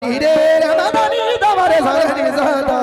नी रे नी दमरे नी सदा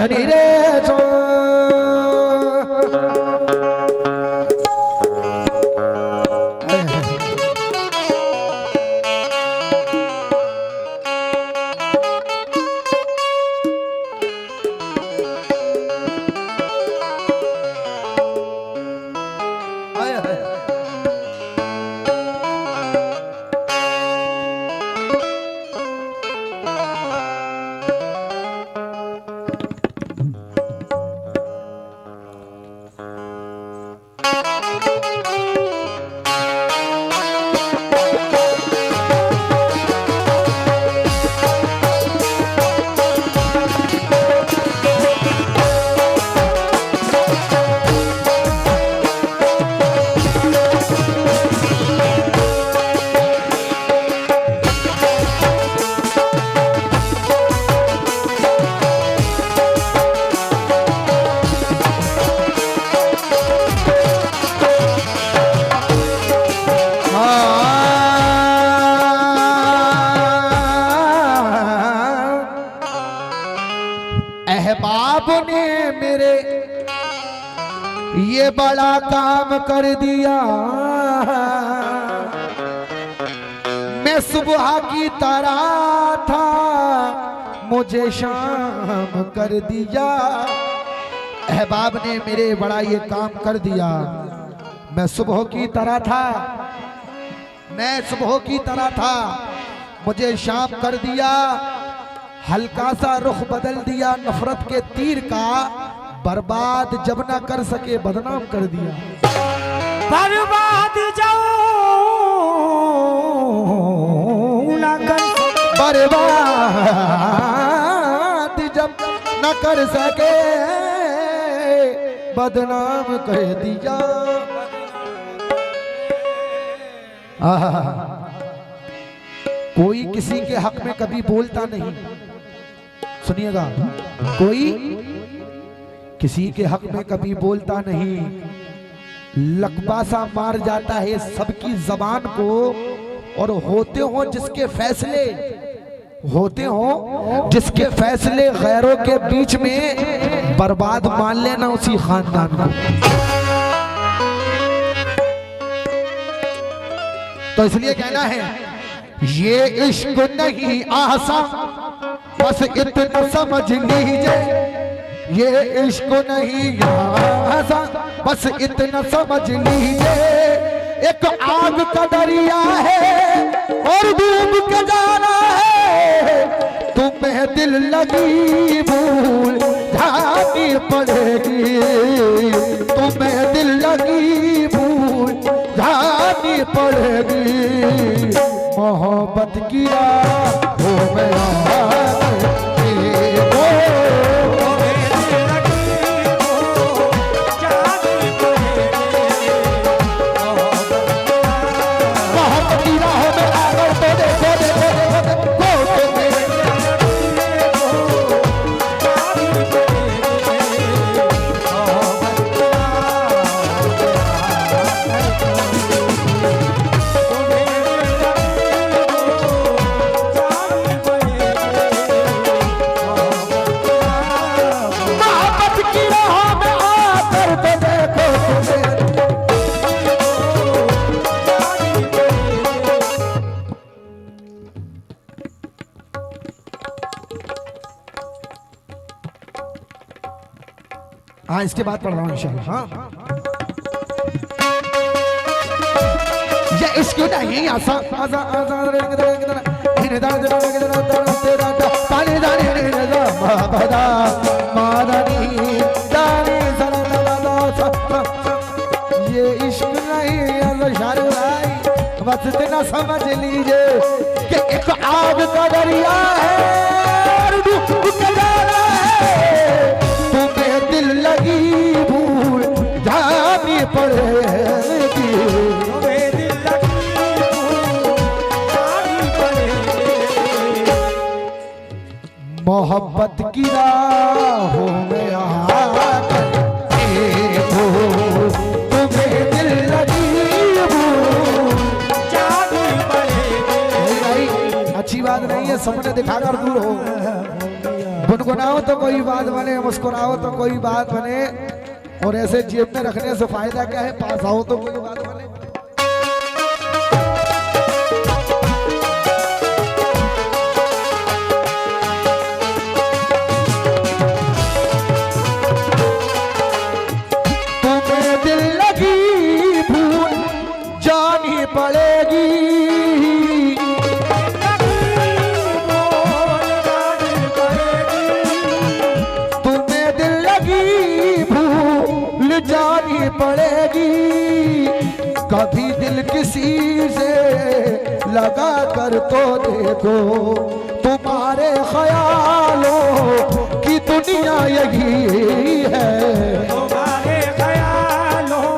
नी रे अहबाब ने मेरे ये बड़ा काम कर दिया। मैं सुबह की तरह था, मुझे शाम कर दिया। अहबाब ने मेरे बड़ा ये काम कर दिया। मैं सुबह की तरह था, मैं सुबह की तरह था, मुझे शाम कर दिया। हल्का सा रुख बदल दिया नफरत के तीर का, बर्बाद जब ना कर सके बदनाम कर दिया। बर्बाद जाऊं ना कर, बर्बाद जब न कर सके बदनाम कर दिया। कोई किसी के हक में कभी बोलता नहीं, सुनिएगा, कोई किसी के हक में कभी बोलता नहीं, लकबा सा मार जाता है सबकी जबान को। और होते हो जिसके फैसले, होते हो जिसके फैसले गैरों के बीच में, बर्बाद मान लेना उसी खानदान को। तो इसलिए कहना है ये इश्क नहीं आसान, बस इतना समझ लीजिए। ये इश्क नहीं आसान, बस इतना समझ लीजिए। एक आग का दरिया है और डूब के जाना है। तुम्हें दिल लगी भूल जानी पड़ेगी, तुम्हें दिल लगी भूल जानी पड़ेगी। मोहब्बत की राहों में हाँ, इसके बाद पढ़ रहा हूँ इंशाल्लाह। हाँ, ये इसको नहीं आसा आसा आसा ये इश्क नहीं बस इतना समझ लीजिए कि एक आग का दरिया है और डूब के जाना है। तुम्हें दिल लगी भूल जानी पड़ेगी, तुम्हें दिल लगी भूल जानी पड़ेगी। मोहब्बत की राहों में आकर देखो, तुम्हें दिल लगी भूल जानी पड़ेगी। नहीं है, सपने दिखाकर दूर हो। गुनगुनाओ तो कोई बात बने, मुस्कुराओ तो कोई बात बने, और ऐसे जेब में रखने से फायदा क्या है, पास आओ तो कोई बात बने। तुम्हें दिल लगी भूल जानी पड़ेगी, जानी पड़ेगी। कभी दिल किसी से लगा कर तो देखो, तुम्हारे ख्यालों की दुनिया यही है, तुम्हारे ख्यालों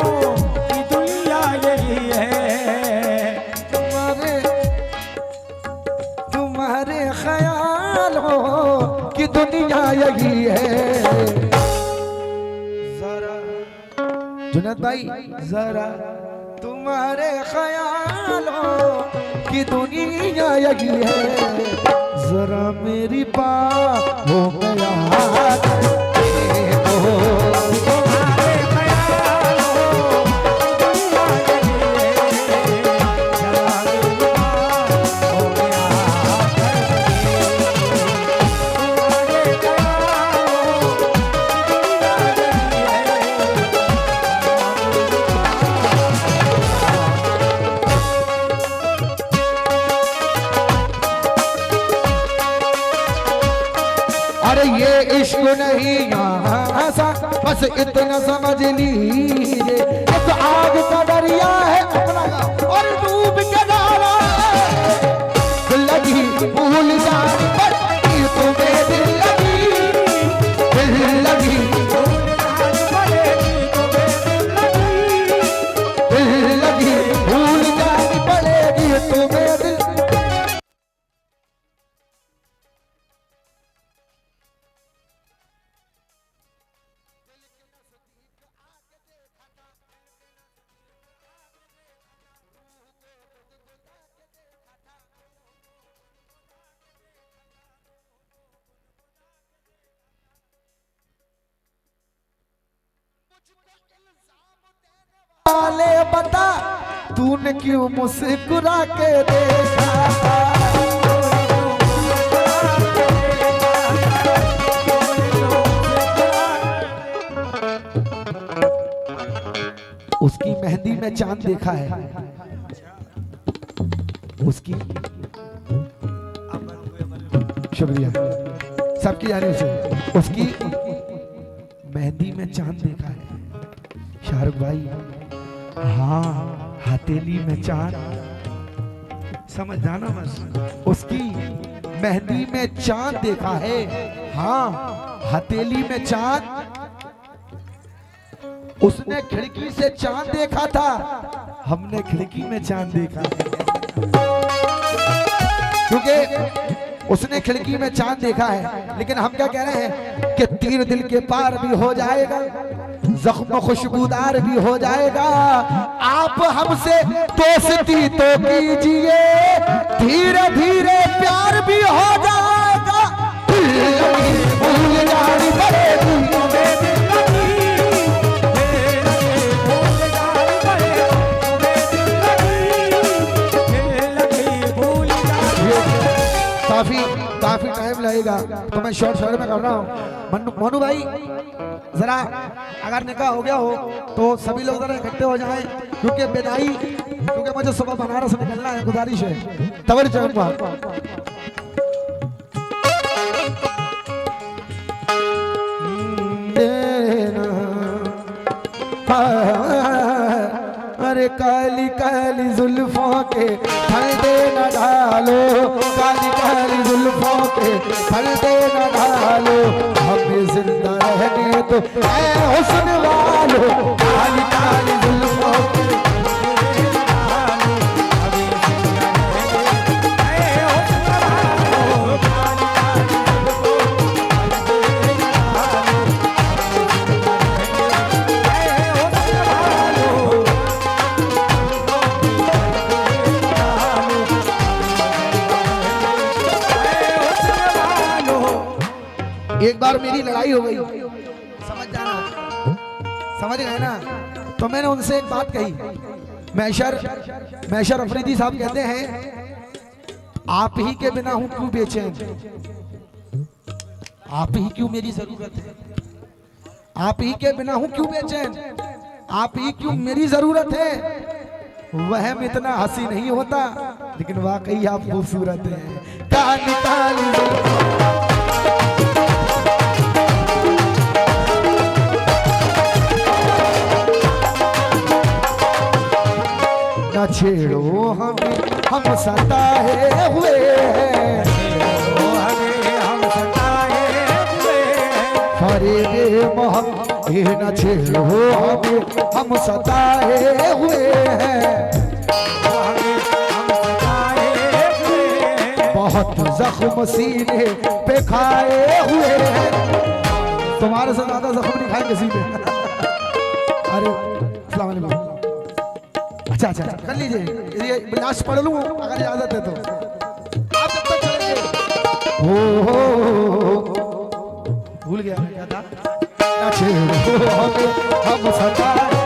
की दुनिया यही है, तुम्हारे ख्यालों की दुनिया यही है। जुनैद भाई जरा तुम्हारे ख्यालों की दुनिया यही है, जरा मेरी बाहों में याद हो, तुम्हारे ख्यालों की दुनिया यही है, जरा मेरी बाहों में याद तुम्हारे ख्यालों की दुनिया यही है। अरे ये इश्क नहीं यहाँ सा, बस इतना समझ लीजिए, इस आग का दरिया है अपना और डूब के डाला लगी भूल जानी पड़ेगी, तुम्हें दिल लगी भूल जानी पड़ेगी, तुम्हें दिल। वाले बता तूने क्यों मुस्कुरा के देखा, उसकी मेहंदी में चांद देखा है, उसकी शुक्रिया सबकी जाने से, उसकी मेहंदी में चांद देखा है शाहरुख भाई। हाँ हथेली में चांद, समझ जाना बस, उसकी मेहंदी में चांद देखा है, हाँ हथेली में चांद। उसने खिड़की से चांद देखा था, हमने खिड़की में चांद देखा, क्योंकि उसने खिड़की में चांद देखा है, लेकिन हम क्या कह रहे हैं कि तीर दिल के पार भी हो जाएगा, जख्म खुशबूदार भी हो जाएगा। आप हमसे दोस्ती तो कीजिए, धीरे धीरे प्यार भी हो जाएगा, भूल जानी पड़ेगी, काफी टाइम लगेगा तो मैं शॉर्ट में कर रहा हूँ। मोनू भाई जरा अगर निकाह हो गया हो तो सभी लोग जरा इकट्ठे हो जाएं, क्योंकि विदाई, क्योंकि मुझे सुबह बनारस निकलना है, गुजारिश है तवरी चाहूंगा। अरे काली काली जुल्फों के फंदे न डालो, काली काली जुल्फों के फंदे न डालो, हमें जिंदा रहने दो ऐ हुस्न वालो, काली काली जुल्फों के एक बार मेरी लड़ाई हो गई, समझ जाना, समझ गए ना। तो मैंने उनसे एक बात कही, मैशर अफरीदी साहब कहते हैं आप ही के बिना हूं क्यों बेचैन, आप ही क्यों मेरी जरूरत है, आप ही के बिना हूं क्यों बेचैन, आप ही क्यों मेरी जरूरत है। वह इतना हंसी नहीं होता लेकिन वाकई आप खूबसूरत हैं। काली काली न छेड़ो हमें हम सताए हुए हैं, हम सताए हुए हैं। फरेबे मोहब्बत न छेड़ो हमें हम सताए हुए हैं। बहुत जख्म सीने पे खाए हुए हैं, तुम्हारे से ज्यादा जख्म नहीं खाए किसी ने। अरे अस्सलाम वालेकुम। अच्छा अच्छा अच्छा कर लीजिए, ये लास्ट पढ़ लूं अगर इजाजत है तो। आप जब तक चलेंगे भूल गया क्या था। हम सताए